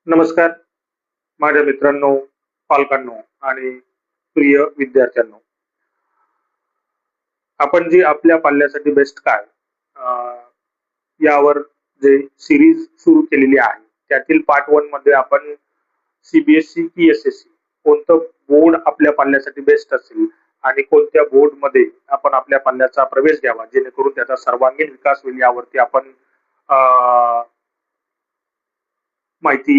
नमस्कार माझ्या मित्रांनो, पालकांनो आणि प्रिय विद्यार्थ्यांनो. आपण जी आपल्या पाल्यासाठी बेस्ट काय यावर जे सिरीज सुरू केलेली आहे, त्यातील पार्ट 1 मध्ये आपण सीबीएसई की एसएससी कोणतं बोर्ड आपल्या पाल्यासाठी बेस्ट असेल आणि कोणत्या बोर्डमध्ये आपण आपल्या पाल्याचा प्रवेश घ्यावा जेणेकरून त्याचा सर्वांगीण विकास होईल यावरती आपण माहिती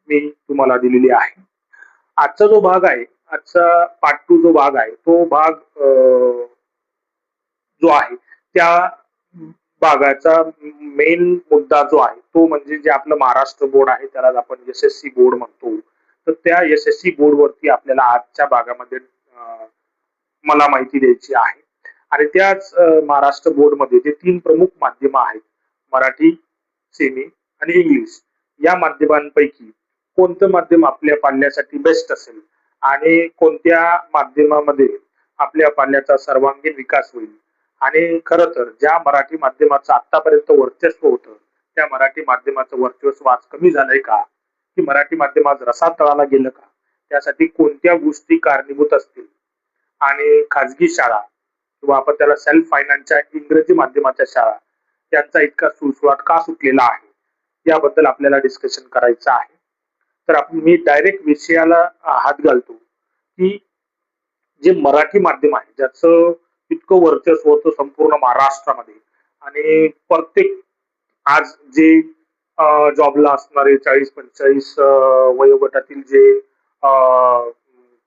मी तुम्हाला दिलेली आहे. आजचा जो भाग आहे, आजचा पार्ट 2 जो भाग आहे, तो भाग जो आहे त्या भागाचा मेन मुद्दा जो आहे तो म्हणजे जे आपलं महाराष्ट्र बोर्ड आहे त्याला आपण एसएससी बोर्ड म्हणतो. तर त्या एसएससी बोर्ड वरती आपल्याला आजच्या भागामध्ये मला माहिती द्यायची आहे. आणि त्याच महाराष्ट्र बोर्ड मध्ये जे 3 प्रमुख माध्यम आहेत, मराठी, सेमी आणि इंग्लिश, या माध्यमांपैकी कोणतं माध्यम आपल्या पाल्यासाठी बेस्ट असेल आणि कोणत्या माध्यमामध्ये आपल्या पाल्याचा सर्वांगीण विकास होईल. आणि खरं तर ज्या मराठी माध्यमाचं आतापर्यंत वर्चस्व होतं त्या मराठी माध्यमाचं वर्चस्व आज कमी झालंय का, की मराठी माध्यम आज रसातळाला गेलं का, त्यासाठी कोणत्या गोष्टी कारणीभूत असतील आणि खाजगी शाळा किंवा आपण त्याला सेल्फ फायनान्सच्या इंग्रजी माध्यमाच्या शाळा यांचा इतका सुळसुळाट का सुटलेला आहे याबद्दल आपल्याला डिस्कशन करायचं आहे. तर आपण मी डायरेक्ट विषयाला हात घालतो की जे मराठी माध्यम आहे ज्याचं इतकं वर्चस्व होतं संपूर्ण महाराष्ट्रामध्ये आणि प्रत्येक आज जे जॉबला असणारे 40-45 वयोगटातील जे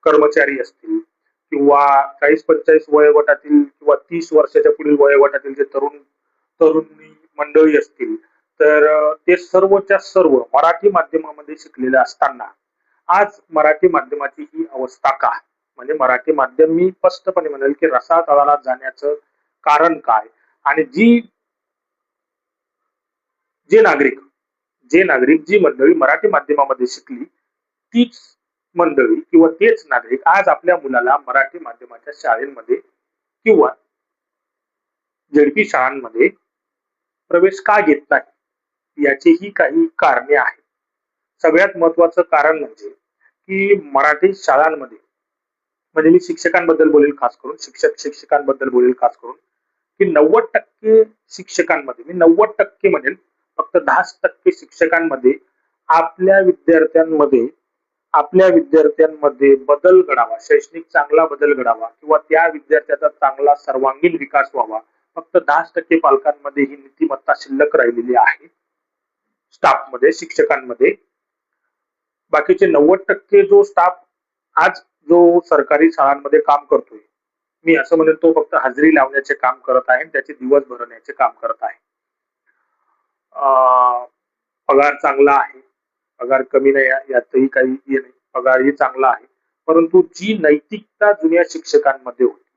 कर्मचारी असतील किंवा 40-45 वयोगटातील किंवा 30 वर्षाच्या पुढील वयोगटातील जे तरुणी मंडळी असतील, तर ते सर्वच्या सर्व मराठी माध्यमामध्ये शिकलेले असताना आज मराठी माध्यमाची ही अवस्था का, म्हणजे मराठी माध्यम मी स्पष्टपणे म्हणेल की रसातळाला जाण्याचं कारण काय. आणि जे नागरिक जी मंडळी मराठी माध्यमामध्ये शिकली तीच मंडळी किंवा तेच नागरिक आज आपल्या मुलाला मराठी माध्यमाच्या शाळेमध्ये किंवा झेडपी शाळांमध्ये प्रवेश का घेत नाही याचीही काही कारणे आहेत. सगळ्यात महत्वाचं कारण म्हणजे की मराठी शाळांमध्ये, म्हणजे मी शिक्षकांबद्दल बोलेल खास करून, शिक्षकांबद्दल बोलेल खास करून, की 90% शिक्षकांमध्ये, मी 90% म्हणेल, फक्त 10% शिक्षकांमध्ये आपल्या विद्यार्थ्यांमध्ये बदल घडावा, शैक्षणिक चांगला बदल घडावा किंवा त्या विद्यार्थ्याचा चांगला सर्वांगीण विकास व्हावा, फक्त 10% पालकांमध्ये ही नीतिमत्ता शिल्लक राहिलेली आहे. स्टाफमध्ये, शिक्षकांमध्ये बाकीचे 90% जो स्टाफ आज जो सरकारी शाळांमध्ये काम करतोय, मी असं म्हणेल तो फक्त हजेरी लावण्याचे काम करत आहे, त्याचे दिवस भरण्याचे काम करत आहे. पगार चांगला आहे, पगार कमी नाही, यातही काही हे नाही, पगारही चांगला आहे, परंतु जी नैतिकता जुन्या शिक्षकांमध्ये होती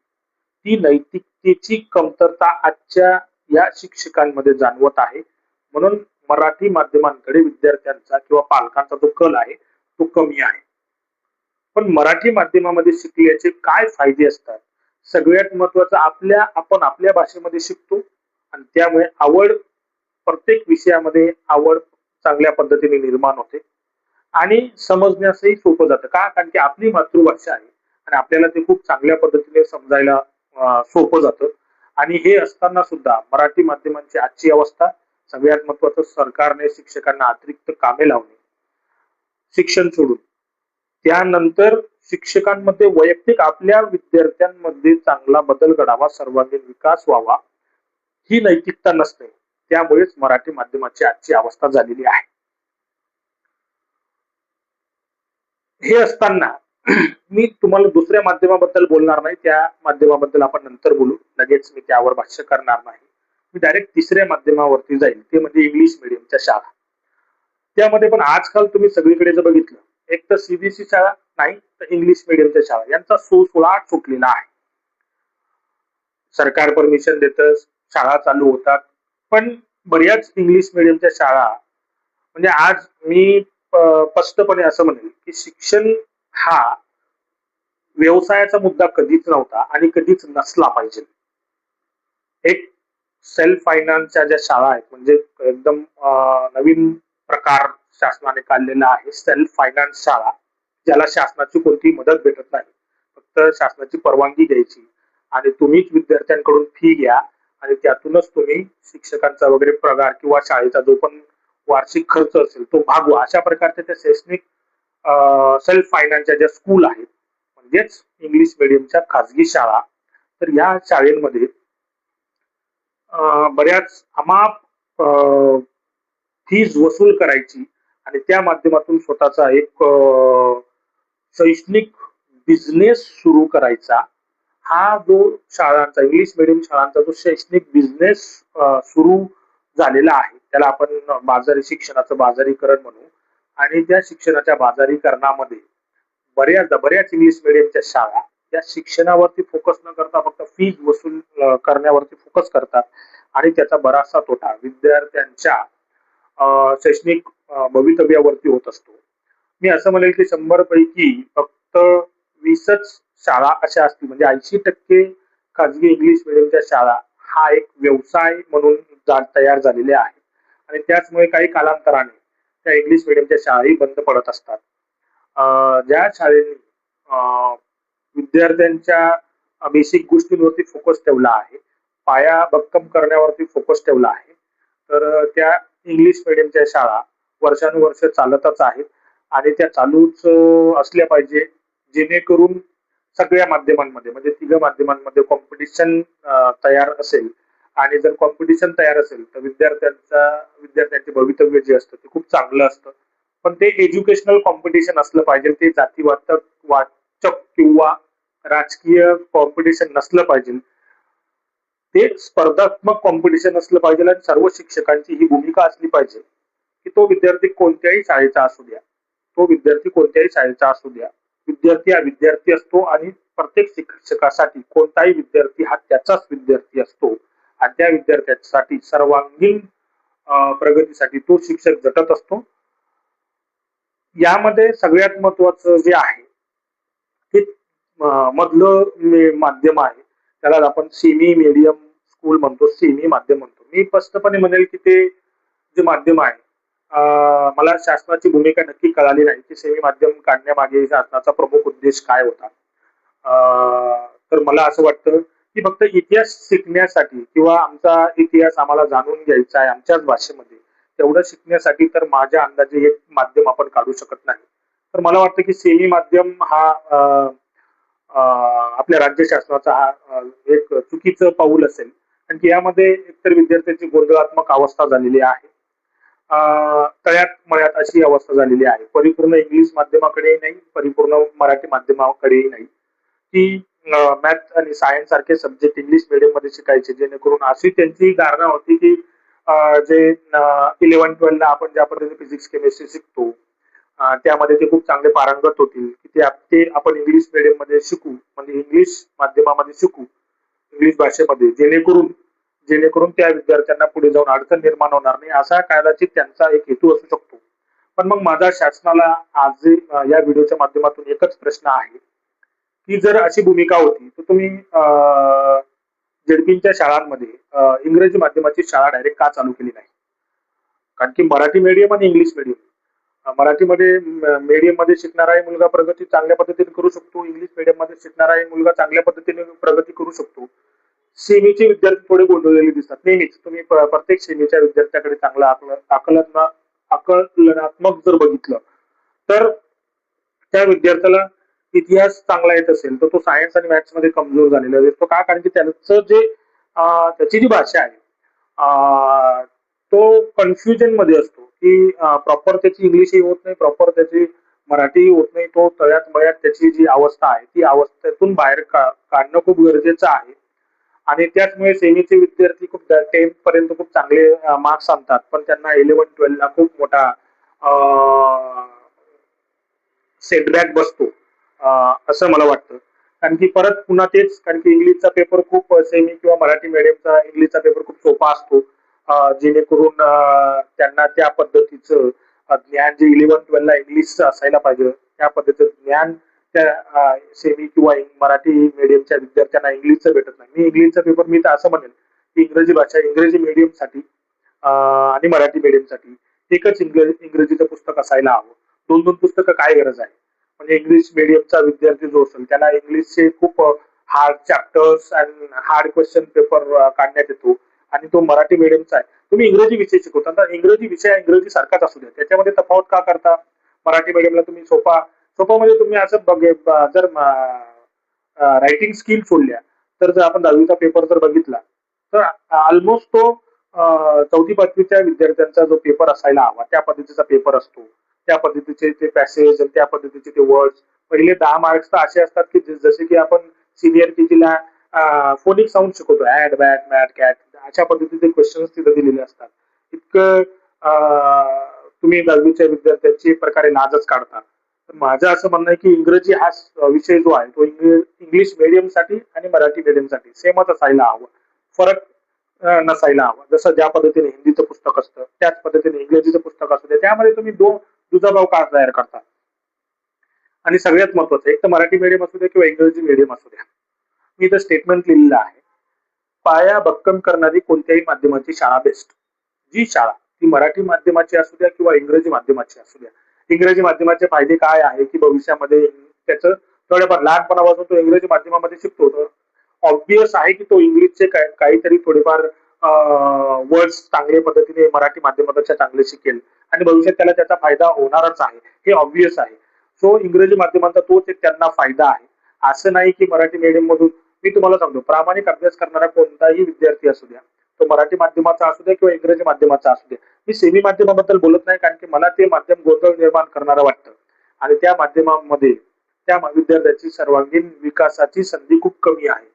ती नैतिकतेची कमतरता आजच्या या शिक्षकांमध्ये जाणवत आहे. म्हणून मराठी माध्यमांकडे विद्यार्थ्यांचा किंवा पालकांचा जो कल आहे तो कमी आहे. पण मराठी माध्यमामध्ये शिकल्याचे काय फायदे असतात? सगळ्यात महत्वाचं, आपण आपल्या भाषेमध्ये शिकतो आणि त्यामुळे प्रत्येक विषयामध्ये आवड चांगल्या पद्धतीने निर्माण होते आणि समजण्यासही सोपं जातं का, कारण की आपली मातृभाषा आहे आणि आपल्याला ते खूप चांगल्या पद्धतीने समजायला सोपं जातं. आणि हे असताना सुद्धा मराठी माध्यमांची आजची अवस्था, सगळ्यात महत्वाचं, सरकारने शिक्षकांना अतिरिक्त कामे लावणे, शिक्षण सोडून त्यानंतर शिक्षकांमध्ये वैयक्तिक आपल्या विद्यार्थ्यांमध्ये चांगला बदल घडावा, सर्वांगीण विकास व्हावा, ही नैतिकता नसते. त्यामुळेच मराठी माध्यमाची आजची अवस्था झालेली आहे. हे असताना मी तुम्हाला दुसऱ्या माध्यमाबद्दल बोलणार नाही, त्या माध्यमाबद्दल आपण नंतर बोलू, लगेच मी त्यावर भाष्य करणार नाही. मी डायरेक्ट तिसऱ्या माध्यमावरती जाईल, ते म्हणजे इंग्लिश मिडियमच्या शाळा. त्यामध्ये पण आजकाल तुम्ही सगळीकडे जर बघितलं, एक तर सीबीएसई शाळा नाही तर इंग्लिश मिडियमच्या शाळा यांचा सुळसुळाट सुटलेला आहे. सरकार परमिशन देतं, शाळा चालू होतात, पण बऱ्याच इंग्लिश मिडियमच्या शाळा, म्हणजे आज मी स्पष्टपणे असं म्हणेल की शिक्षण हा व्यवसायाचा मुद्दा कधीच नव्हता आणि कधीच नसला पाहिजे. एक सेल्फ फायनान्सच्या ज्या शाळा आहेत, म्हणजे एकदम नवीन प्रकार शासनाने काढलेला आहे सेल्फ फायनान्स शाळा, ज्याला शासनाची कोणतीही मदत भेटत नाही, फक्त शासनाची परवानगी घ्यायची आणि तुम्हीच विद्यार्थ्यांकडून फी घ्या आणि त्यातूनच तुम्ही शिक्षकांचा वगैरे पगार किंवा शाळेचा जो पण वार्षिक खर्च असेल तो भागवा. अशा प्रकारच्या त्या शैक्षणिक सेल्फ फायनान्सच्या ज्या स्कूल आहेत म्हणजेच इंग्लिश मिडियमच्या खाजगी शाळा, तर या शाळेमध्ये बऱ्याच अमाप फीज वसूल करायची आणि त्या माध्यमातून स्वतःचा एक शैक्षणिक बिझनेस सुरू करायचा. हा जो शाळांचा इंग्लिश मिडियम शाळांचा जो शैक्षणिक बिझनेस सुरू झालेला आहे त्याला आपण बाजारी शिक्षणाचं बाजारीकरण म्हणू. आणि त्या शिक्षणाच्या बाजारीकरणामध्ये बऱ्याच इंग्लिश मिडियमच्या शाळा या शिक्षणावरती फोकस न करता फक्त फीज वसूल करण्यावरती फोकस करतात आणि त्याचा बराचसा तोटा विद्यार्थ्यांच्या शैक्षणिक भवितव्यावरती होत असतो. मी असं म्हणेल की 100 पैकी फक्त 20च शाळा अशा असतील, म्हणजे 80% खाजगी इंग्लिश मिडियमच्या शाळा हा एक व्यवसाय म्हणून तयार झालेले आहे आणि त्याचमुळे काही कालांतराने त्या इंग्लिश मिडियमच्या शाळाही बंद पडत असतात. ज्या शाळेने विद्यार्थ्यांच्या बेसिक गोष्टींवरती फोकस ठेवला आहे, पाया भक्कम करण्यावरती फोकस ठेवला आहे, तर त्या इंग्लिश मिडियमच्या शाळा वर्षानुवर्ष चालतच आहेत आणि त्या चालूच असल्या पाहिजे, जेणेकरून सगळ्या माध्यमांमध्ये म्हणजे तिघ माध्यमांमध्ये कॉम्पिटिशन तयार असेल आणि जर कॉम्पिटिशन तयार असेल तर विद्यार्थ्यांचे भवितव्य जे असतं ते खूप चांगलं असतं. पण ते एज्युकेशनल कॉम्पिटिशन असलं पाहिजे, ते वाचक किंवा राजकीय कॉम्पिटिशन नसलं पाहिजे, ते स्पर्धात्मक कॉम्पिटिशन असलं पाहिजे आणि सर्व शिक्षकांची ही भूमिका असली पाहिजे की तो विद्यार्थी कोणत्याही शाळेचा असू द्या, विद्यार्थी हा विद्यार्थी असतो आणि प्रत्येक शिक्षकासाठी कोणताही विद्यार्थी हा त्याचाच विद्यार्थी असतो आणि त्या विद्यार्थ्यांसाठी सर्वांगीण प्रगतीसाठी तो शिक्षक झटत असतो. यामध्ये सगळ्यात महत्वाचं जे आहे ते मधलं माध्यम आहे, त्याला आपण सेमी मीडियम स्कूल म्हणतो, सेमी माध्यम म्हणतो. मी स्पष्टपणे म्हणेल की ते जे माध्यम आहे, मला शासनाची भूमिका नक्की कळाली नाही की सेमी माध्यम काढण्यामागे शासनाचा प्रमुख उद्देश काय होता. तर मला असं वाटतं की फक्त इतिहास शिकण्यासाठी किंवा आमचा इतिहास आम्हाला जाणून घ्यायचा आहे आमच्याच भाषेमध्ये तेवढं शिकण्यासाठी तर माझ्या अंदाजे एक माध्यम आपण काढू शकत नाही. तर मला वाटतं की सेमी माध्यम हा आपल्या राज्य शासनाचा हा एक चुकीचं पाऊल असेल, कारण की यामध्ये एकतर विद्यार्थ्यांची गोंधळात्मक अवस्था झालेली आहे, तळ्यात मळ्यात अशी अवस्था झालेली आहे. परिपूर्ण इंग्लिश माध्यमाकडेही नाही, परिपूर्ण मराठी माध्यमाकडेही नाही. ती मॅथ आणि सायन्स सारखे सब्जेक्ट इंग्लिश मीडियम मध्ये शिकायचे, जेणेकरून अशी त्यांची धारणा होती की जे 11-12 ला आपण ज्या पद्धतीने फिजिक्स केमिस्ट्री शिकतो त्यामध्ये ते खूप चांगले पारंगत होतील की ते आपण इंग्लिश मीडियम मध्ये शिकू, म्हणजे इंग्लिश माध्यमामध्ये शिकू, इंग्लिश भाषेमध्ये, जेणेकरून त्या विद्यार्थ्यांना पुढे जाऊन अडचण निर्माण होणार नाही, असा कदाचित त्यांचा एक हेतू असू शकतो. पण मग माझा शासनाला आज या व्हिडिओच्या माध्यमातून एकच प्रश्न आहे की जर अशी भूमिका होती तर तुम्ही जेडपीच्या शाळांमध्ये इंग्रजी माध्यमाची शाळा डायरेक्ट का चालू केली नाही? कारण की मराठी मीडियम आणि इंग्लिश मीडियम, मराठीमध्ये मीडियम मध्ये शिकणाराही मुलगा प्रगती चांगल्या पद्धतीने करू शकतो, इंग्लिश मीडियम मध्ये शिकणाराही मुलगा चांगल्या पद्धतीने प्रगती करू शकतो. सेमीचे विद्यार्थी थोडे गोंधळलेले दिसतात. नेहमीच तुम्ही प्रत्येक सेमीच्या विद्यार्थ्याकडे चांगला आकलनात्मक जर बघितलं तर त्या विद्यार्थ्याला इतिहास चांगला येत असेल तर तो सायन्स आणि मॅथ्स मध्ये कमजोर झालेला दिसतो. का? कारण की त्यांचं जे त्याची जी भाषा आहे तो कन्फ्युजन मध्ये असतो की प्रॉपर त्याची इंग्लिशही होत नाही, प्रॉपर त्याची मराठीही होत नाही. तो तळ्यात मळ्यात त्याची जी अवस्था आहे ती अवस्थेतून बाहेर काढणं खूप गरजेचं आहे आणि त्याचमुळे सेमीचे विद्यार्थी खूप 10th पर्यंत खूप चांगले मार्क्स आणतात, पण त्यांना 11-12 ला खूप मोठा सेटबॅक बसतो असं मला वाटतं. कारण की परत पुन्हा तेच, कारण की इंग्लिशचा पेपर खूप सेमी किंवा मराठी मीडियमचा इंग्लिशचा पेपर खूप सोपा असतो, जेणेकरून त्यांना त्या पद्धतीचं ज्ञान जे 11-12 ला इंग्लिशचं असायला पाहिजे त्या पद्धतीचं ज्ञान त्या सेमी किंवा मराठी मीडियमच्या विद्यार्थ्यांना इंग्लिशचं भेटत नाही. मी इंग्लिशचा पेपर मी तर असं म्हणेल की इंग्रजी मीडियमसाठी आणि मराठी मीडियमसाठी एकच इंग्रजीचं पुस्तक असायला हवं. 2-2 पुस्तकं काय गरज आहे? म्हणजे इंग्लिश मीडियमचा विद्यार्थी जो असेल त्याला इंग्लिशचे खूप हार्ड चॅप्टर्स आणि हार्ड क्वेश्चन पेपर काढण्यात येतो आणि तो मराठी मीडियमचा आहे. तुम्ही इंग्रजी विषय शिकवता तर इंग्रजी विषय इंग्रजी सारखाच असू द्या. त्याच्यामध्ये तफावत का करता? मराठी मीडियमला तुम्ही सोपा म्हणजे तुम्ही असं जर रायटिंग स्किल सोडल्या तर जर आपण 10वीचा पेपर जर बघितला तर ऑलमोस्ट तो 4थी-5वीच्या विद्यार्थ्यांचा जो पेपर असायला हवा त्या पद्धतीचा पेपर असतो. त्या पद्धतीचे ते पॅसेज आणि त्या पद्धतीचे ते वर्ड्स पहिले 10 मार्क्स तर असे असतात की जसे की आपण सिनियर केजीला फोनिक साऊंड शिकवतो ऍड बॅट मॅट कॅट अशा पद्धतीचे क्वेश्चन्स तिथे दिलेले असतात. इतकं तुम्ही 10वीच्या विद्यार्थ्यांची एक प्रकारे लाजच काढता. तर माझं असं म्हणणं आहे की इंग्रजी हा विषय जो आहे तो इंग्लिश मीडियमसाठी आणि मराठी मीडियमसाठी सेमच असायला हवं. फरक नसायला हवा. जसं ज्या पद्धतीने हिंदीचं पुस्तक असतं त्याच पद्धतीने इंग्रजीचं पुस्तक असू दे. त्यामध्ये तुम्ही दुजाभाव का तयार करता? आणि सगळ्यात महत्वाचं एक तर मराठी मीडियम असू द्या किंवा इंग्रजी मीडियम असू द्या. मी इथं स्टेटमेंट लिहिलेलं आहे. पाया भक्कम करणारी कोणत्याही माध्यमाची शाळा बेस्ट. जी शाळा ती मराठी माध्यमाची असू द्या किंवा इंग्रजी माध्यमाची असू द्या. इंग्रजी माध्यमाचे फायदे काय आहे की भविष्यामध्ये त्याचं थोड्याफार लहानपणापासून तो इंग्रजी माध्यमामध्ये शिकतो तर ऑब्वियस आहे की तो इंग्लिशचे काहीतरी थोडेफार वर्ड्स चांगल्या पद्धतीने मराठी माध्यमापेक्षा चांगले शिकेल आणि भविष्यात त्याला त्याचा फायदा होणारच आहे. हे ऑब्वियस आहे. सो इंग्रजी माध्यमाचा तोच एक त्यांना फायदा आहे. असं नाही की मराठी मीडियम मधून मी तुम्हाला सांगतो प्रामाणिक अभ्यास करणारा कोणताही विद्यार्थी असू द्या तो मराठी माध्यमाचा असू द्या किंवा इंग्रजी माध्यमाचा असू द्या. मी सेमी माध्यमाबद्दल बोलत नाही कारण की मला ते माध्यम गोंधळ निर्माण करणारं वाटतं आणि त्या माध्यमामध्ये त्या विद्यार्थ्याची सर्वांगीण विकासाची संधी खूप कमी आहे.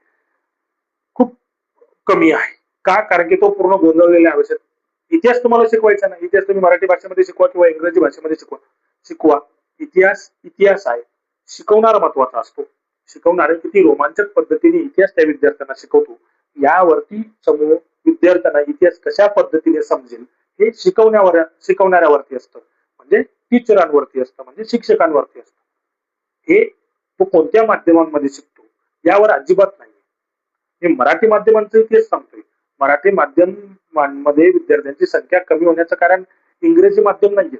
खूप कमी आहे. का? कारण की तो पूर्ण गोंधळलेला आहे. इतिहास तुम्हाला शिकवायचा नाही. इतिहास तुम्ही मराठी भाषेमध्ये शिकवा किंवा इंग्रजी भाषेमध्ये शिकवा. इतिहास इतिहास आहे. शिकवणारा महत्वाचा असतो. शिकवणारे किती रोमांचक पद्धतीने इतिहास त्या विद्यार्थ्यांना शिकवतो यावरती समूह विद्यार्थ्यांना इतिहास कशा पद्धतीने समजेल हे शिकवणाऱ्यावरती असतं. म्हणजे टीचरांवरती असतं म्हणजे शिक्षकांवरती असतं. हे तो कोणत्या माध्यमांमध्ये शिकतो यावर अजिबात नाही. मी मराठी माध्यमांचं तेच सांगतोय. मराठी माध्यमांमध्ये विद्यार्थ्यांची संख्या कमी होण्याचं कारण इंग्रजी माध्यम नाहीये.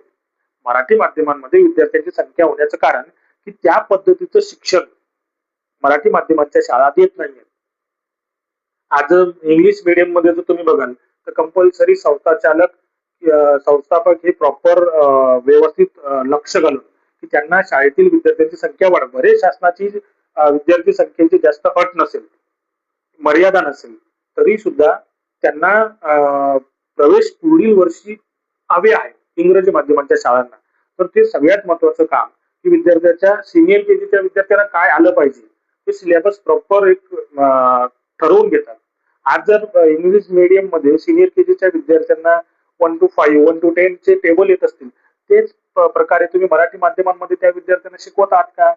मराठी माध्यमांमध्ये विद्यार्थ्यांची संख्या होण्याचं कारण की त्या पद्धतीचं शिक्षण मराठी माध्यमांच्या शाळा देत नाहीये. आज इंग्लिश मीडियम मध्ये जर तुम्ही बघाल तर कंपल्सरी संस्थापक हे प्रॉपर व्यवस्थित लक्ष घालून की त्यांना शाळेतील विद्यार्थ्यांची संख्या वाढ बरेच शासनाची विद्यार्थी संख्येची जास्त अट नसेल मर्यादा नसेल तरी सुद्धा त्यांना प्रवेश पुढील वर्षी हवे आहे इंग्रजी माध्यमांच्या शाळांना. तर ते सगळ्यात महत्वाचं काम की विद्यार्थ्याच्या सिनियर केजीच्या विद्यार्थ्यांना काय आलं पाहिजे ते सिलेबस प्रॉपर एक ठरवून घेतात. आज जर इंग्लिश मीडियम मध्ये सिनियर केजीच्या विद्यार्थ्यांना 1 to 5, 1 to 10 चे टेबल येत असतील तेच प्रकारे तुम्ही मराठी माध्यमांमध्ये त्या विद्यार्थ्यांना शिकवत आहात का?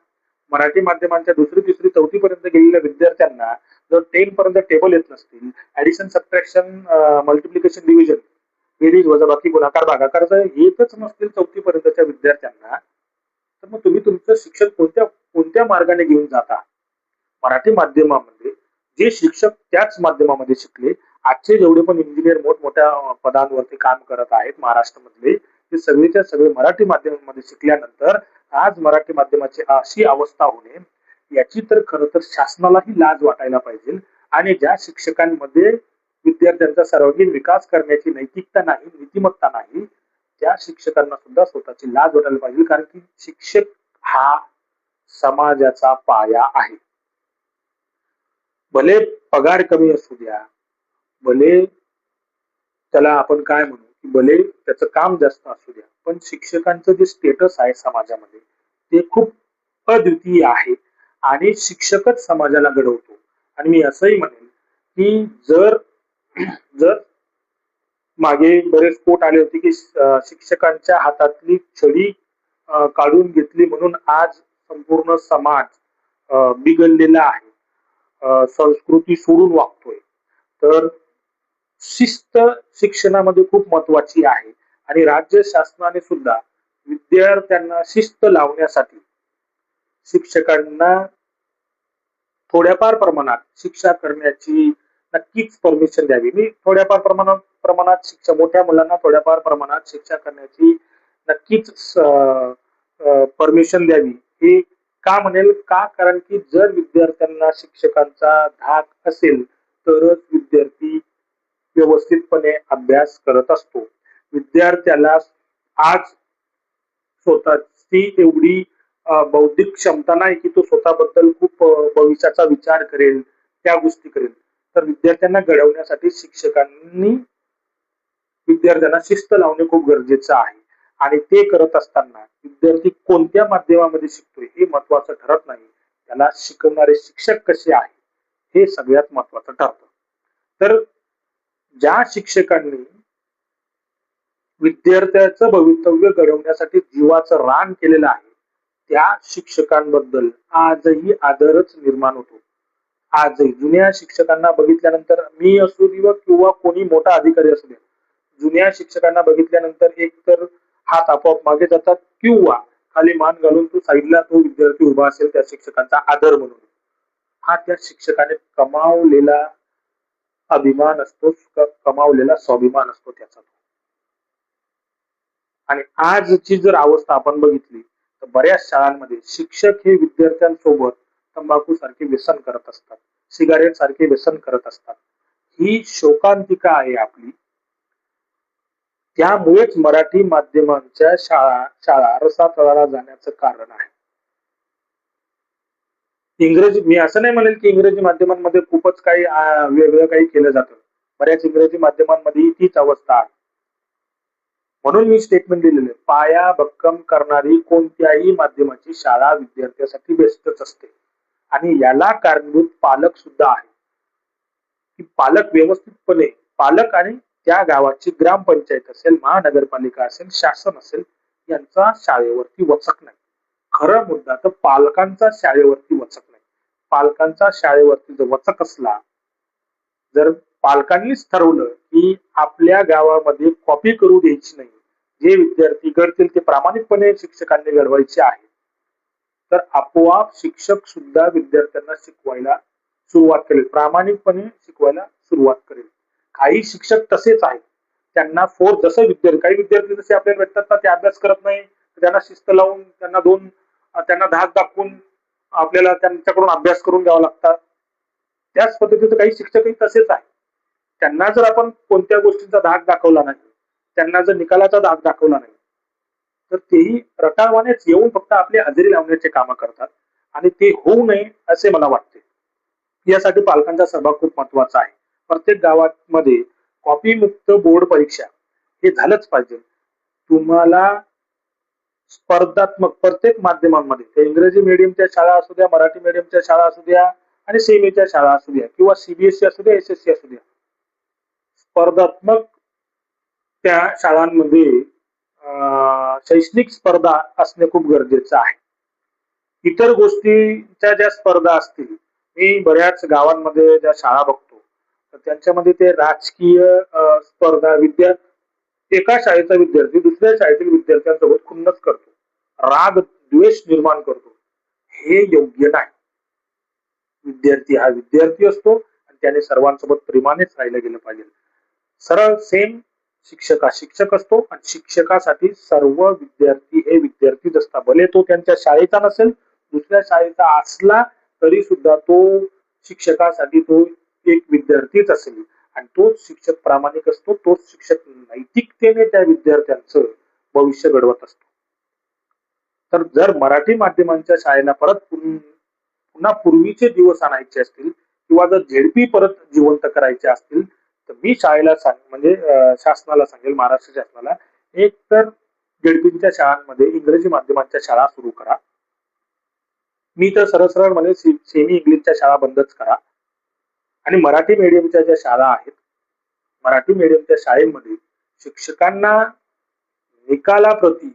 मराठी माध्यमांच्या 2री, 3री, 4थी पर्यंत गेलेल्या विद्यार्थ्यांना जर 10 पर्यंत टेबल येत नसतील ऍडिशन सबट्रॅक्शन मल्टिप्लिकेशन डिव्हिजन बेरीज वजाबाकी गुणाकार भागाकार जर येतच नसतील 4थी पर्यंतच्या विद्यार्थ्यांना तर मग तुम्ही तुमचं शिक्षण कोणत्या मार्गाने घेऊन जाता? मराठी माध्यमामध्ये जे शिक्षक त्याच माध्यमामध्ये शिकले आजचे जेवढे पण इंजिनियर मोठमोठ्या पदांवरती काम करत आहेत महाराष्ट्रामधले ते सगळेच्या सगळे मराठी माध्यमामध्ये शिकल्यानंतर आज मराठी माध्यमाची अशी अवस्था होणे याची तर खरं तर शासनालाही लाज वाटायला पाहिजे आणि ज्या शिक्षकांमध्ये विद्यार्थ्यांचा सर्वांगीण विकास करण्याची नैतिकता नाही नीतिमत्ता नाही त्या शिक्षकांना सुद्धा स्वतःची लाज वाटायला पाहिजे कारण की शिक्षक हा समाजाचा पाया आहे. भले पगार कमी असू द्या भले त्याला आपण काय म्हणू की भले त्याचं काम जास्त असू द्या पण शिक्षकांचं जे स्टेटस आहे समाजामध्ये ते खूप अद्वितीय आहे आणि शिक्षकच समाजाला घडवतो. आणि मी असंही म्हणेन की जर जर मागे बरेच कोट आले होते की शिक्षकांच्या हातातली छडी काढून घेतली म्हणून आज संपूर्ण समाज बिघडलेला आहे. संस्कृती सोडून वागतोय. तर शिस्त शिक्षणामध्ये खूप महत्वाची आहे आणि राज्य शासनाने सुद्धा विद्यार्थ्यांना शिस्त लावण्यासाठी शिक्षकांना थोड्याफार प्रमाणात शिक्षा करण्याची नक्कीच परमिशन द्यावी. मी थोड्याफार प्रमाणात शिक्षा, मोठ्या मुलांना थोड्याफार प्रमाणात शिक्षा करण्याची नक्कीच परमिशन द्यावी. हे का म्हणेल, का कारण की जर विद्यार्थ्यांना शिक्षकांचा धाक असेल तरच विद्यार्थी व्यवस्थितपणे अभ्यास करत असतो. विद्यार्थ्याला आज स्वतःची एवढी बौद्धिक क्षमता नाही की तो स्वतःबद्दल खूप भविष्याचा विचार करेल, त्या गोष्टी करेल. तर विद्यार्थ्यांना घडवण्यासाठी शिक्षकांनी विद्यार्थ्यांना शिस्त लावणे खूप गरजेचं आहे. आणि ते करत असताना विद्यार्थी कोणत्या माध्यमामध्ये शिकतोय हे महत्वाचं ठरत नाही, त्याला शिकवणारे शिक्षक कसे आहे हे सगळ्यात महत्वाचं ठरतं. तर ज्या शिक्षकांनी विद्यार्थ्याचं भवितव्य घडवण्यासाठी जीवाचं रान केलेलं आहे त्या शिक्षकांबद्दल आजही आदरच निर्माण होतो. आजही जुन्या शिक्षकांना बघितल्यानंतर, मी असू दे किंवा कोणी मोठा अधिकारी असू दे, जुन्या शिक्षकांना बघितल्यानंतर एक तर हात आपोआप मागे जातात किंवा खाली मान घालून तो साईडला तो विद्यार्थी उभा असेल त्या शिक्षकांचा आदर म्हणून. हा त्या शिक्षकाने कमावलेला अभिमान असतो, कमावलेला स्वाभिमान असतो त्याचा. आणि आजची जर अवस्था आपण बघितली तर बऱ्याच शाळांमध्ये शिक्षक हे विद्यार्थ्यांसोबत तंबाखू सारखे व्यसन करत असतात, सिगारेट सारखे व्यसन करत असतात. ही शोकांतिका आहे आपली. त्यामुळेच मराठी माध्यमांच्या शाळा रसातळाला जाण्याचं कारण आहे. इंग्रजी, मी असं नाही म्हणेल की इंग्रजी माध्यमांमध्ये खूपच काही वेगळं काही केलं जातं. बऱ्याच इंग्रजी माध्यमांमध्ये तीच अवस्था आहे. म्हणून मी स्टेटमेंट दिलेलं आहे, पाया भक्कम करणारी कोणत्याही माध्यमाची शाळा विद्यार्थ्यासाठी बेस्टच असते. आणि याला कारणीभूत पालक सुद्धा आहे की पालक व्यवस्थितपणे, पालक आणि त्या गावाची ग्रामपंचायत असेल, महानगरपालिका असेल, शासन असेल, यांचा शाळेवरती वचक नाही. खरं मुद्दा तर पालकांचा शाळेवरती वचक नाही. पालकांचा शाळेवरती जर वचक असला, जर पालकांनीच ठरवलं की आपल्या गावामध्ये कॉपी करू द्यायची नाही, जे विद्यार्थी घडतील ते प्रामाणिकपणे शिक्षकांनी घडवायचे आहे, तर आपोआप शिक्षक सुद्धा विद्यार्थ्यांना शिकवायला सुरुवात करेल, प्रामाणिकपणे शिकवायला सुरुवात करेल. काही शिक्षक तसेच आहेत, त्यांना फोर्स, जसं विद्यार्थी, काही विद्यार्थी जसे आपल्याला भेटतात ना, ते अभ्यास करत नाही, त्यांना शिस्त लावून, त्यांना धाक दाखवून आपल्याला त्यांच्याकडून अभ्यास करून घ्यावा लागतात. त्याच पद्धतीचं काही शिक्षकही तसेच आहेत. त्यांना जर आपण कोणत्या गोष्टींचा धाक दाखवला नाही, त्यांना जर निकालाचा धाक दाखवला नाही, तर तेही रटाळवानेच येऊन फक्त आपली हजेरी लावण्याचे काम करतात. आणि ते होऊ नये असे मला वाटते. यासाठी पालकांचा सहभाग खूप महत्वाचा आहे. प्रत्येक गावामध्ये कॉपी मुक्त बोर्ड परीक्षा हे झालंच पाहिजे. तुम्हाला स्पर्धात्मक प्रत्येक माध्यमांमध्ये, ते इंग्रजी मीडियमच्या शाळा असू द्या, मराठी मीडियमच्या शाळा असू द्या, आणि सेमीच्या शाळा असू द्या, किंवा सीबीएसई असू द्या, एसएससी असू द्या, स्पर्धात्मक त्या शाळांमध्ये शैक्षणिक स्पर्धा असणे खूप गरजेचं आहे. इतर गोष्टीच्या ज्या स्पर्धा असतील, मी बऱ्याच गावांमध्ये ज्या शाळा बघतो तर त्यांच्यामध्ये ते राजकीय स्पर्धा, एका शाळेचा विद्यार्थी दुसऱ्या शाळेतील विद्यार्थ्यांसोबत खुन्नस करतो, राग द्वेष निर्माण करतो, हे योग्य नाही. विद्यार्थी हा विद्यार्थी असतो आणि त्याने सर्वांसोबत प्रेमानेच राहिलं गेलं पाहिजे. सरळ सेम शिक्षक हा शिक्षक असतो आणि शिक्षकासाठी सर्व विद्यार्थी हे विद्यार्थीच असतात. भले तो त्यांच्या शाळेचा नसेल, दुसऱ्या शाळेचा असला तरी सुद्धा तो शिक्षकासाठी तो एक विद्यार्थीच असेल. आणि तोच शिक्षक प्रामाणिक असतो, तोच शिक्षक नैतिकतेने त्या विद्यार्थ्यांचं भविष्य घडवत असतो. तर जर मराठी माध्यमांच्या शाळेला परत पुन्हा पूर्वीचे दिवस आणायचे असतील किंवा जर झेडपी परत जिवंत करायचे असतील, तर मी शाळेला म्हणजे शासनाला सांगेल, महाराष्ट्र शासनाला, एक तर झेडपीच्या शाळांमध्ये इंग्रजी माध्यमांच्या शाळा सुरू करा. मी तर सरळ म्हणजे सेमी इंग्लिशच्या शाळा बंदच करा. आणि मराठी मीडियमच्या ज्या शाळा आहेत, मराठी मीडियमच्या शाळेमध्ये शिक्षकांना निकालाप्रती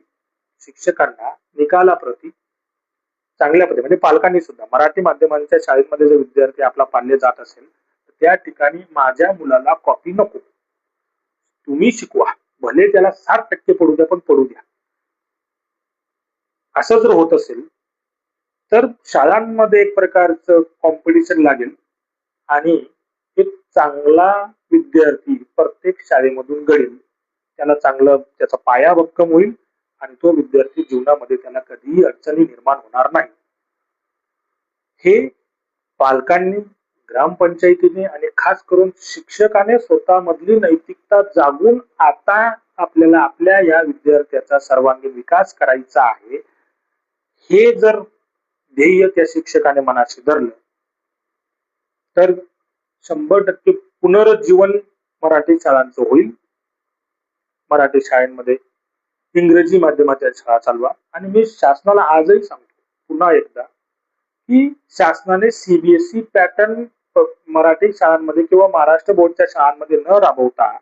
चांगल्या पद्धतीने, म्हणजे पालकांनी सुद्धा मराठी माध्यमांच्या शाळेमध्ये जर विद्यार्थी आपला पाल्य जात असेल तर त्या ठिकाणी माझ्या मुलाला कॉपी नको, तुम्ही शिकवा, भले त्याला 60% पडू द्या, पण पडू द्या. असं जर होत असेल तर शाळांमध्ये एक प्रकारचं कॉम्पिटिशन लागेल आणि एक चांगला विद्यार्थी प्रत्येक शाळेमधून घडेल, त्याला चांगलं त्याचा पाया भक्कम होईल आणि तो विद्यार्थी जीवनामध्ये त्याला कधीही अडचणी निर्माण होणार नाही. हे पालकांनी, ग्रामपंचायतीने आणि खास करून शिक्षकाने स्वतःमधली नैतिकता जागून आता आपल्याला आपल्या या विद्यार्थ्याचा सर्वांगीण विकास करायचा आहे, हे जर ध्येय त्या शिक्षकाने मनाशी धरलं तर 100% पुनरुज्जीवन मराठी शाळांचं होईल. मराठी शाळांमध्ये इंग्रजी माध्यमाच्या शाळा चालवा. आणि मी शासनाला आजही सांगतो पुन्हा एकदा की शासनाने सीबीएसई पॅटर्न मराठी शाळांमध्ये किंवा महाराष्ट्र बोर्डच्या शाळांमध्ये न राबवता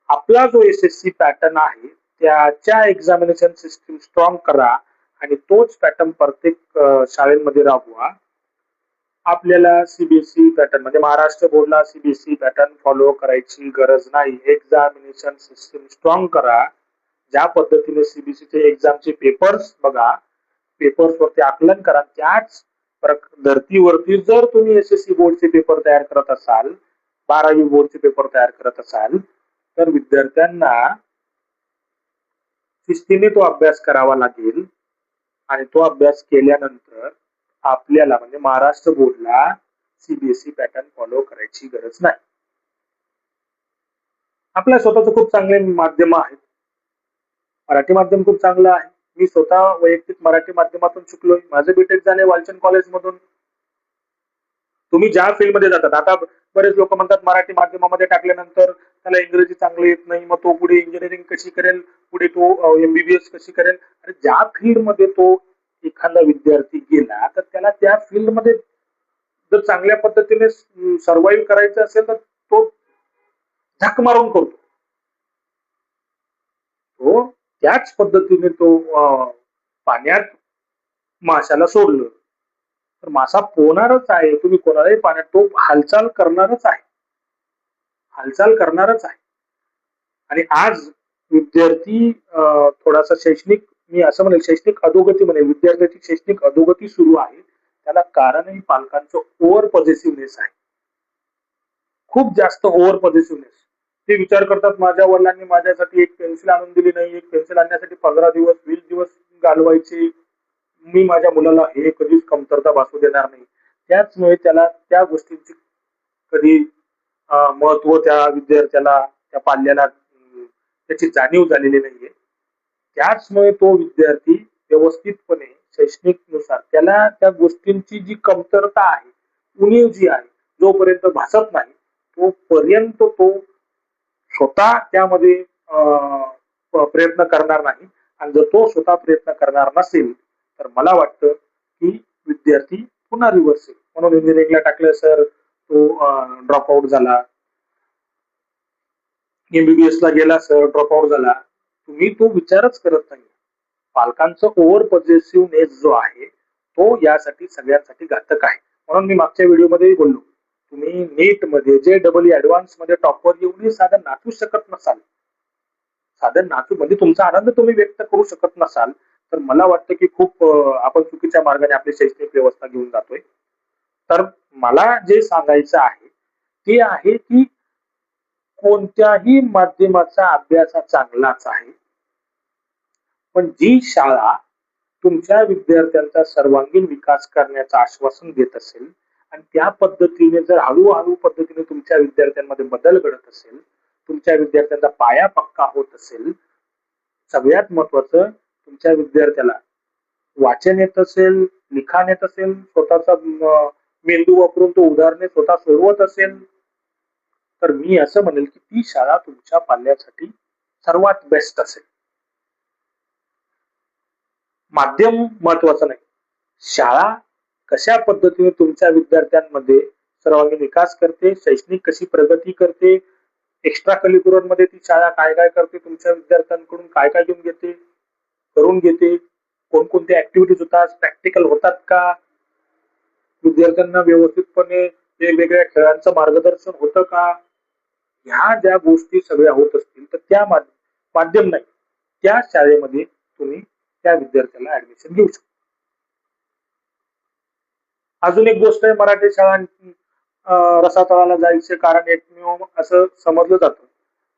आपला जो एसएससी पॅटर्न आहे त्याच्या एक्झामिनेशन सिस्टीम स्ट्रॉंग करा आणि तोच पॅटर्न प्रत्येक शाळेमध्ये राबवा. आपल्याला सीबीएसई पॅटर्न म्हणजे महाराष्ट्र बोर्डला सीबीएसई पॅटर्न फॉलो करायची गरज नाही. एक्झामिनेशन सिस्टीम स्ट्रॉंग करा. ज्या पद्धतीने सीबीएसईचे एक्झामचे पेपर्स बघा, पेपर्स वरती आकलन करा, त्याच धर्तीवरती जर तुम्ही एसएससी बोर्डचे पेपर तयार करत असाल, 12वी बोर्डचे पेपर तयार करत असाल, तर विद्यार्थ्यांना शिस्तीने तो अभ्यास करावा लागेल. आणि तो अभ्यास केल्यानंतर आपल्याला म्हणजे महाराष्ट्र बोर्डला सीबीएसई पॅटर्न फॉलो करायची गरज नाही. आपल्या स्वतःच खूप चांगले माध्यम आहेत. मराठी माध्यम खूप चांगलं आहे. मी स्वतः वैयक्तिक मराठी माध्यमातून शिकलोय. माझं बीटेक झाले वालचंद कॉलेजमधून. तुम्ही ज्या फील्डमध्ये जातात, आता बरेच लोक म्हणतात मराठी माध्यमामध्ये टाकल्यानंतर त्याला इंग्रजी चांगलं येत नाही, मग तो पुढे इंजिनिअरिंग कशी करेल, पुढे तो एमबीबीएस कशी करेल. आणि ज्या फील्डमध्ये तो एखादा विद्यार्थी गेला तर त्याला त्या फील्डमध्ये जर चांगल्या पद्धतीने सर्व्हाइव्ह करायचं असेल तर तो झक मारून करतो. तो त्याच पद्धतीने तो पाण्यात माशाला सोडलं तर मासा पोहणारच आहे. तुम्ही कोणालाही पाण्यात तो हालचाल करणारच आहे, हालचाल करणारच आहे. आणि आज विद्यार्थी थोडासा शैक्षणिक, मी असं म्हणेल शैक्षणिक अधोगती म्हणेल, विद्यार्थ्याची शैक्षणिक अधोगती सुरू आहे. त्याला कारणही पालकांचं ओव्हर पॉझिटिव्हनेस आहे. खूप जास्त ओव्हर पॉझिटिव्हनेस. ते विचार करतात माझ्या वडिलांनी माझ्यासाठी एक पेन्सिल आणून दिली नाही, एक पेन्सिल आणण्यासाठी 15 दिवस 20 दिवस घालवायचे, मी माझ्या मुलाला हे कधीच कमतरता भासू देणार नाही. त्याचमुळे त्याला त्या गोष्टींची कधी महत्व त्या विद्यार्थ्याला, त्या पाल्याला त्याची जाणीव झालेली नाहीये. त्याचमुळे तो विद्यार्थी व्यवस्थितपणे शैक्षणिक नुसार त्याला त्या गोष्टींची जी कमतरता आहे, उणीव जी आहे, जोपर्यंत भासत नाही तोपर्यंत तो स्वतः त्यामध्ये प्रयत्न करणार नाही. आणि जर तो स्वतः प्रयत्न करणार नसेल तर मला वाटतं की विद्यार्थी पुन्हा रिव्हर्स येईल. म्हणून इंजिनिअरिंगला टाकलं सर, तो ड्रॉप आउट झाला, एमबीबीएस ला गेला सर, ड्रॉप आउट झाला. तुम्ही तो विचारच करत नाही. पालकांचं ओव्हर पॉझिटिव्हनेस जो आहे तो यासाठी सगळ्यांसाठी घातक आहे. म्हणून मी मागच्या व्हिडिओमध्येही बोललो, तुम्ही नीट मध्ये जे डबल ऍडव्हान्स मध्ये टॉपवर येऊनही साधं नाचू शकत नसाल, साधं नाचू म्हणजे तुमचा आनंद तुम्ही व्यक्त करू शकत नसाल, तर मला वाटतं की खूप आपण चुकीच्या मार्गाने आपली शैक्षणिक व्यवस्था घेऊन जातोय. तर मला जे सांगायचं आहे ते आहे की कोणत्याही माध्यमाचा अभ्यास हा चांगलाच आहे, पण जी शाळा तुमच्या विद्यार्थ्यांचा सर्वांगीण विकास करण्याचं आश्वासन देत असेल आणि त्या पद्धतीने जर हळूहळू पद्धतीने तुमच्या विद्यार्थ्यांमध्ये बदल घडत असेल, तुमच्या विद्यार्थ्यांचा पाया पक्का होत असेल, सगळ्यात महत्वाचं तुमच्या विद्यार्थ्याला वाचन येत असेल, लिखाण येत असेल, स्वतःचा मेंदू वापरून तो उदाहरणे स्वतः सोडवत असेल, तर मी असं म्हणेल की ती शाळा तुमच्या पाल्यासाठी सर्वात बेस्ट असेल. माध्यम महत्वाचं नाही, शाळा कशा पद्धतीने तुमच्या विद्यार्थ्यांमध्ये सर्वांगीण विकास करते, शैक्षणिक कशी प्रगती करते, एक्स्ट्रा करिक्युलर मध्ये ती शाळा काय काय करते, तुमच्या विद्यार्थ्यांकडून काय काय घेऊन घेते, करून घेते, कोणकोणते ऍक्टिव्हिटीज होतात, प्रॅक्टिकल होतात का, विद्यार्थ्यांना व्यवस्थितपणे वेगवेगळ्या खेळांचं मार्गदर्शन होतं का, ह्या ज्या गोष्टी सगळ्या होत असतील तर त्या माध्यम नाही, त्या शाळेमध्ये तुम्ही त्या विद्यार्थ्याला ऍडमिशन घेऊ शकता. अजून एक गोष्ट आहे, मराठी शाळा रसातळाला जायचे कारण एकमेव असं समजलं जातं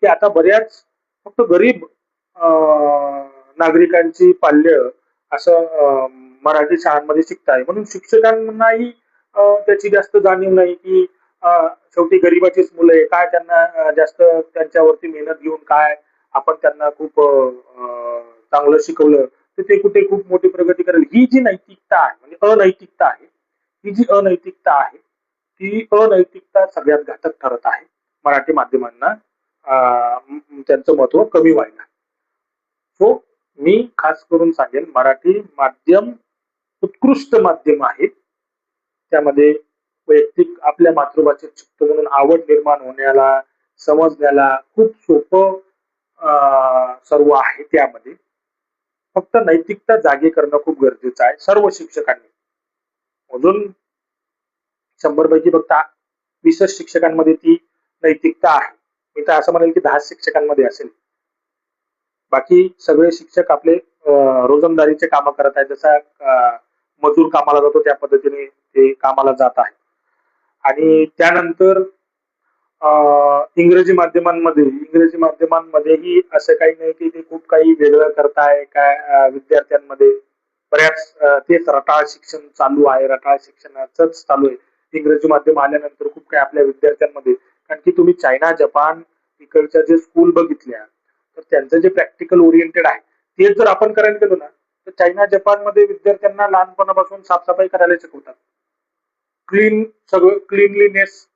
की आता बऱ्याच फक्त गरीब नागरिकांची पाल्य असं मराठी शाळांमध्ये शिकताय, म्हणून शिक्षकांनाही त्याची जास्त जाणीव नाही की शेवटी गरीबाचीच मुलं आहे, काय त्यांना जास्त त्यांच्यावरती मेहनत घेऊन काय आपण त्यांना खूप चांगलं शिकवलं तर ते कुठे खूप मोठी प्रगती करेल. ही जी नैतिकता आहे म्हणजे अनैतिकता आहे, ही जी अनैतिकता आहे ती अनैतिकता सगळ्यात घातक ठरत आहे मराठी माध्यमांना त्यांचं महत्व कमी व्हायला. सो मी खास करून सांगेन मराठी माध्यम उत्कृष्ट माध्यम आहे. त्यामध्ये वैयक्तिक आपल्या मातृभाषेत शिकतो म्हणून आवड निर्माण होण्याला, समजण्याला खूप सोपं सर्व आहे त्यामध्ये. फक्त नैतिकता जागी करणं खूप गरजेचं आहे सर्व शिक्षकांनी. अजून 100 पैकी फक्त 20 शिक्षकांमध्ये ती नैतिकता आहे. मी तर असं म्हणेल की 10 शिक्षकांमध्ये असेल. बाकी सगळे शिक्षक आपले रोजंदारीचे काम करत आहेत. जसा मजूर कामाला जातो त्या पद्धतीने ते कामाला जात आहे. आणि त्यानंतर इंग्रजी माध्यमांमध्येही असं काही नाही की ते खूप काही वेगळं करताय काय विद्यार्थ्यांमध्ये. बऱ्याच तेच रटाळ शिक्षण चालू आहे, रटाळ शिक्षणाचंच चालू आहे. इंग्रजी माध्यम आल्यानंतर खूप काही आपल्या विद्यार्थ्यांमध्ये, कारण की तुम्ही चायना, जपान इकडच्या जे स्कूल बघितल्या तर त्यांचं जे प्रॅक्टिकल ओरिएंटेड आहे तेच जर आपण करायला गेलो ना तर चायना, जपानमध्ये विद्यार्थ्यांना लहानपणापासून साफसफाई करायला शिकवतात. सगळं क्लीनलीनेस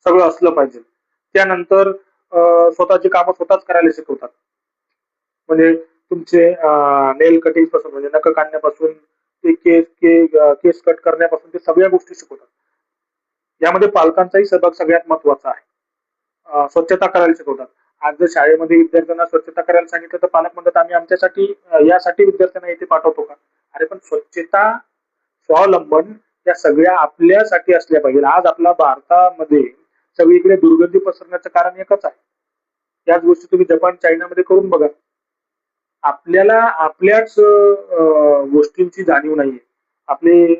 सगळं असलं पाहिजे. त्यानंतर स्वतःची कामं स्वतःच करायला शिकवतात. म्हणजे तुमचे नेल कटिंग पासून म्हणजे नख काढण्यापासून ते केस कट करण्यापासून ते सगळ्या गोष्टी शिकवतात. यामध्ये पालकांचाही सहभाग सगळ्यात महत्वाचा आहे. स्वच्छता करायला शिकवतात. आज जर शाळेमध्ये विद्यार्थ्यांना स्वच्छता करायला सांगितलं तर पालक म्हणतात आम्ही आमच्यासाठी यासाठी विद्यार्थ्यांना इथे पाठवतो का? अरे पण स्वच्छता, स्वावलंबन या सगळ्या आपल्यासाठी असल्या पाहिजे. आज आपल्या भारतामध्ये सगळीकडे दुर्गंधी पसरण्याचं कारण एकच आहे. याच गोष्टी तुम्ही जपान, चायनामध्ये करून बघा. आपल्याला आपल्याच गोष्टींची जाणीव नाहीये. आपली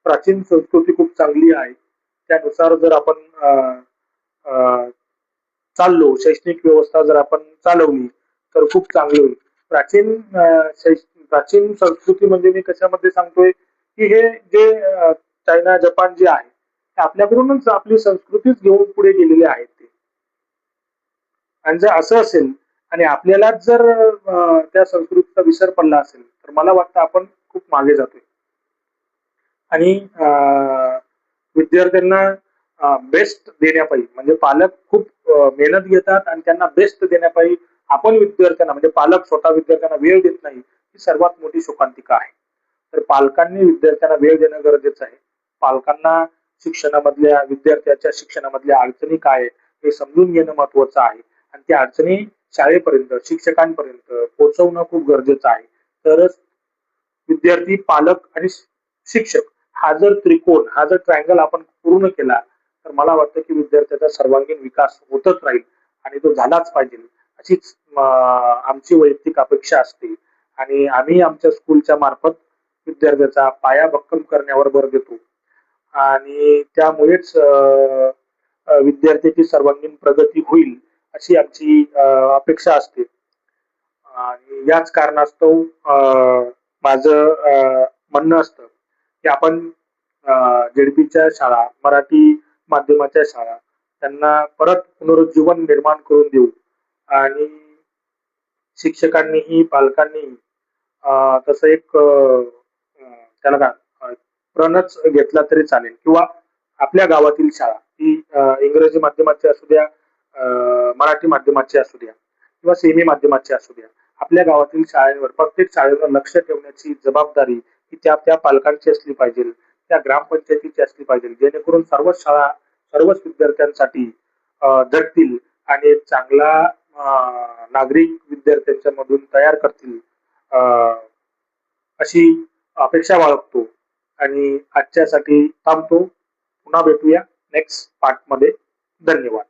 प्राचीन संस्कृती खूप चांगली आहे. त्यानुसार जर आपण चाललो, शैक्षणिक व्यवस्था जर आपण चालवली तर खूप चांगली होईल. प्राचीन संस्कृती म्हणजे मी कशामध्ये सांगतोय की हे जे चायना, जपान जे आहे ते आपल्याकडूनच आपली संस्कृतीच घेऊन पुढे गेलेले आहेत ते. आणि जर असं असेल आणि आपल्यालाच जर त्या संस्कृतीचा विसर पडला असेल तर मला वाटतं आपण खूप मागे जातोय. आणि विद्यार्थ्यांना बेस्ट देण्यापायी म्हणजे पालक खूप मेहनत घेतात आणि त्यांना बेस्ट देण्यापायी आपण विद्यार्थ्यांना म्हणजे पालक स्वतः विद्यार्थ्यांना वेळ देत नाही, ही सर्वात मोठी शोकांतिका आहे. तर पालकांनी विद्यार्थ्यांना वेळ देणं गरजेचं आहे. पालकांना शिक्षणामधल्या विद्यार्थ्याच्या शिक्षणामधल्या अडचणी काय आहेत हे समजून घेणं महत्वाचं आहे आणि त्या अडचणी शाळेपर्यंत, शिक्षकांपर्यंत पोहोचवणं खूप गरजेचं आहे. तरच विद्यार्थी, पालक आणि शिक्षक हा जर त्रिकोण, हा जर ट्रायंगल आपण पूर्ण केला तर मला वाटतं की विद्यार्थ्याचा सर्वांगीण विकास होतच राहील आणि तो झालाच पाहिजे. अशीच आमची वैयक्तिक अपेक्षा असते आणि आम्ही आमच्या स्कूलच्या मार्फत विद्यार्थ्याचा पाया भक्कम करण्यावर भर देतो आणि त्यामुळेच विद्यार्थ्याची सर्वांगीण प्रगती होईल अशी आमची अपेक्षा असते. आणि याच कारणास्तव माझं म्हणणं असतं की आपण जेडपीच्या शाळा, मराठी माध्यमाच्या शाळा त्यांना परत पुनरुज्जीवन निर्माण करून देऊ आणि शिक्षकांनीही, पालकांनीही तसं एक त्याला काय प्रणच घेतला तरी चालेल किंवा आपल्या गावातील शाळा ही इंग्रजी माध्यमाची असू द्या, मराठी माध्यमाची असू द्या किंवा सेमी माध्यमाची असू द्या, आपल्या गावातील शाळेवर प्रत्येक शाळेवर लक्ष ठेवण्याची जबाबदारी ही त्या पालकांची असली पाहिजे, त्या ग्रामपंचायतीची असली पाहिजे, जेणेकरून सर्वच शाळा सर्वच विद्यार्थ्यांसाठी जगतील आणि एक चांगला नागरिक विद्यार्थ्यांच्या मधून तयार करतील अशी अपेक्षा बाळगतो आणि आजच्यासाठी थांबतो. पुन्हा भेटूया नेक्स्ट पार्ट मध्ये. धन्यवाद.